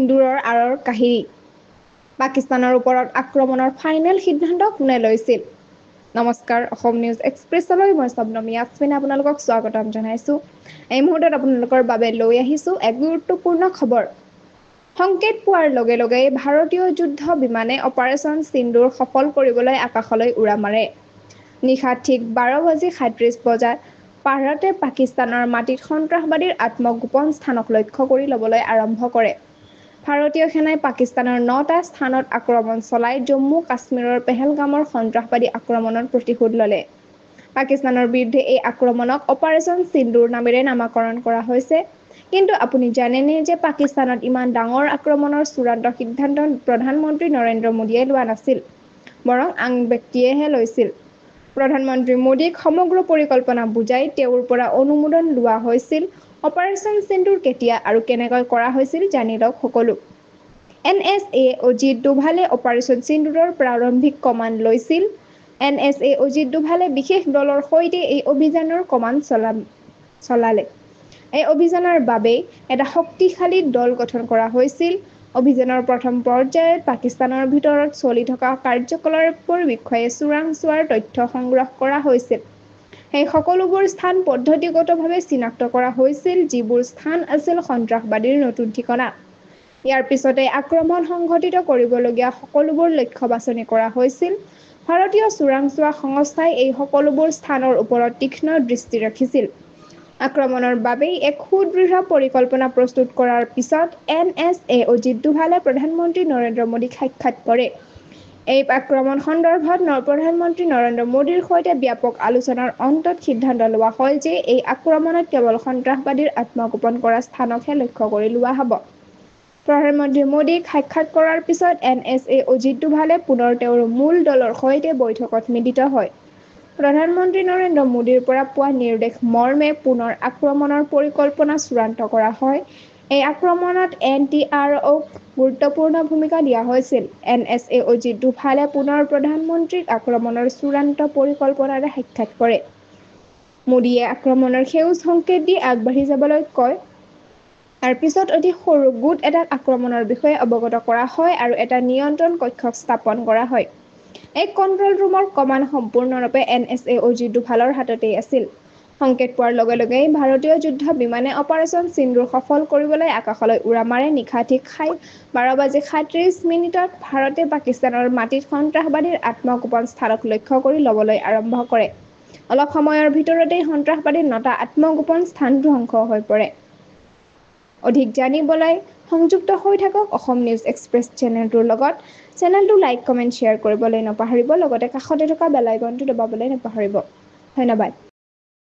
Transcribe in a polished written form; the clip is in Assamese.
সিন্দুৰৰ আঁৰৰ কাহিনী। পাকিস্তানৰ ওপৰত আক্ৰমণৰ ফাইনেল সিদ্ধান্ত কোনে লৈছিল? নমস্কাৰ, অসম নিউজ এক্সপ্ৰেছলৈ মই শবনম য়াসমিনে আপোনালোকক স্বাগতম জনাইছোঁ। এই মুহূৰ্তত আপোনালোকৰ বাবে লৈ আহিছোঁ এক গুৰুত্বপূৰ্ণ খবৰ। সংকেত পোৱাৰ লগে লগে ভাৰতীয় যুদ্ধ বিমানে অপাৰেচন সিন্দুৰ সফল কৰিবলৈ আকাশলৈ উৰা মাৰে। নিশা ঠিক 12:37 বজাত ভাৰতে পাকিস্তানৰ মাটিত সন্ত্ৰাসবাদীৰ আত্মগোপন স্থানক লক্ষ্য কৰি ল'বলৈ আৰম্ভ কৰে। ভাৰতীয় সেনাই পাকিস্তানৰ 9টা স্থানত আক্ৰমণ চলাই জম্মু কাশ্মীৰৰ পেহেলগামৰ সন্ত্ৰাসবাদী আক্ৰমণৰ প্ৰতিশোধ ল'লে। পাকিস্তানৰ বিৰুদ্ধে এই আক্ৰমণক অপাৰেচন সিন্দুৰ নামেৰে নামাকৰণ কৰা হৈছে। কিন্তু আপুনি জানেনে যে পাকিস্তানত ইমান ডাঙৰ আক্ৰমণৰ চূড়ান্ত সিদ্ধান্ত প্ৰধানমন্ত্ৰী নৰেন্দ্ৰ মোদীয়ে লোৱা নাছিল, বৰং আন ব্যক্তিয়েহে লৈছিল। প্ৰধানমন্ত্ৰী মোদীক সমগ্ৰ পৰিকল্পনা বুজাই তেওঁৰ পৰা অনুমোদন লোৱা হৈছিল। অপাৰেচন সিন্দুৰ কেতিয়া আৰু কেনেকৈ কৰা হৈছিল জানি লওক সকলো। NSA অজিত ডোভালে অপাৰেচন সিন্দুৰৰ প্ৰাৰম্ভিক কমাণ্ড লৈছিল। NSA অজিত ডোভালে বিশেষ দলৰ সৈতে এই অভিযানৰ কমাণ্ড চলালে। এই অভিযানৰ বাবে এটা শক্তিশালী দল গঠন কৰা হৈছিল। অভিযানৰ প্ৰথম পৰ্যায়ত পাকিস্তানৰ ভিতৰত চলি থকা কাৰ্যকলাপৰ বিষয়ে চোৰাংচোৱাৰ তথ্য সংগ্ৰহ কৰা হৈছিল। সেই সকলোবোৰ স্থান পদ্ধতিগতভাৱে চিনাক্ত কৰা হৈছিল, যিবোৰ স্থান আছিল সন্ত্ৰাসবাদীৰ নতুন ঠিকনা। ইয়াৰ পিছতে আক্ৰমণ সংঘটিত কৰিবলগীয়া সকলোবোৰ লক্ষ্য বাছনি কৰা হৈছিল। ভাৰতীয় চোৰাংচোৱা সংস্থাই এই সকলোবোৰ স্থানৰ ওপৰত তীক্ষ্ণ দৃষ্টি ৰাখিছিল। আক্ৰমণৰ বাবেই এক সুদৃঢ় পৰিকল্পনা প্ৰস্তুত কৰাৰ পিছত NSA অজিত ডোভালে প্ৰধানমন্ত্ৰী নৰেন্দ্ৰ মোদীক সাক্ষাৎ কৰে। এই আক্ৰমণ সন্দৰ্ভত প্ৰধানমন্ত্ৰী নৰেন্দ্ৰ মোদীৰ সৈতে ব্যাপক আলোচনাৰ অন্তত সিদ্ধান্ত লোৱা হয় যে এই আক্ৰমণত কেৱল সন্ত্ৰাসবাদীৰ আত্মগোপন কৰা স্থানকহে লক্ষ্য কৰি লোৱা হ'ব। প্ৰধানমন্ত্ৰী মোদীক সাক্ষাৎ কৰাৰ পিছত NSA অজিত ডোভালে পুনৰ তেওঁৰ মূল দলৰ সৈতে বৈঠকত মিলিত হয়। প্ৰধানমন্ত্ৰী নৰেন্দ্ৰ মোদীৰ পৰা পোৱা নিৰ্দেশ মৰ্মে পুনৰ আক্ৰমণৰ পৰিকল্পনা চূড়ান্ত কৰা হয়। এই আক্ৰমণত NTROক গুৰুত্বপূৰ্ণ ভূমিকা দিয়া হৈছিল। NSA অজিত ডোভালে পুনৰ প্ৰধানমন্ত্ৰীক আক্ৰমণৰ চূড়ান্ত পৰিকল্পনাৰে সাক্ষাৎ কৰে। মোদীয়ে আক্ৰমণৰ সেউজ সংকেত দি আগবাঢ়ি যাবলৈ কয়। তাৰ পিছত অতি সৰু গোট এটাক আক্ৰমণৰ বিষয়ে অৱগত কৰা হয় আৰু এটা নিয়ন্ত্ৰণ কক্ষক স্থাপন কৰা হয়। এই কণ্ট্ৰল ৰুমৰ কমাণ্ড সম্পূৰ্ণৰূপে NSA অজিত ডোভালৰ হাততেই আছিল। সংকেত পোৱাৰ লগে লগেই ভাৰতীয় যুদ্ধ বিমানে অপাৰেচন সিন্দুৰ সফল কৰিবলৈ আকাশলৈ উৰা মাৰে। নিশা ঠিক 12:37 ভাৰতে পাকিস্তানৰ মাটিত সন্ত্ৰাসবাদীৰ আত্মগোপন স্থানক লক্ষ্য কৰি ল'বলৈ আৰম্ভ কৰে। অলপ সময়ৰ ভিতৰতেই সন্ত্ৰাসবাদীৰ 9টা আত্মগোপন স্থান ধ্বংস হৈ পৰে। অধিক জানিবলৈ সংযুক্ত হৈ থাকক অসম নিউজ এক্সপ্ৰেছ চেনেলটোৰ লগত। চেনেলটো লাইক, কমেণ্ট, শ্বেয়াৰ কৰিবলৈ নাপাহৰিব। লগতে কাষতে থকা বেল আইকনটো দবাবলৈ নাপাহৰিব। ধন্যবাদ।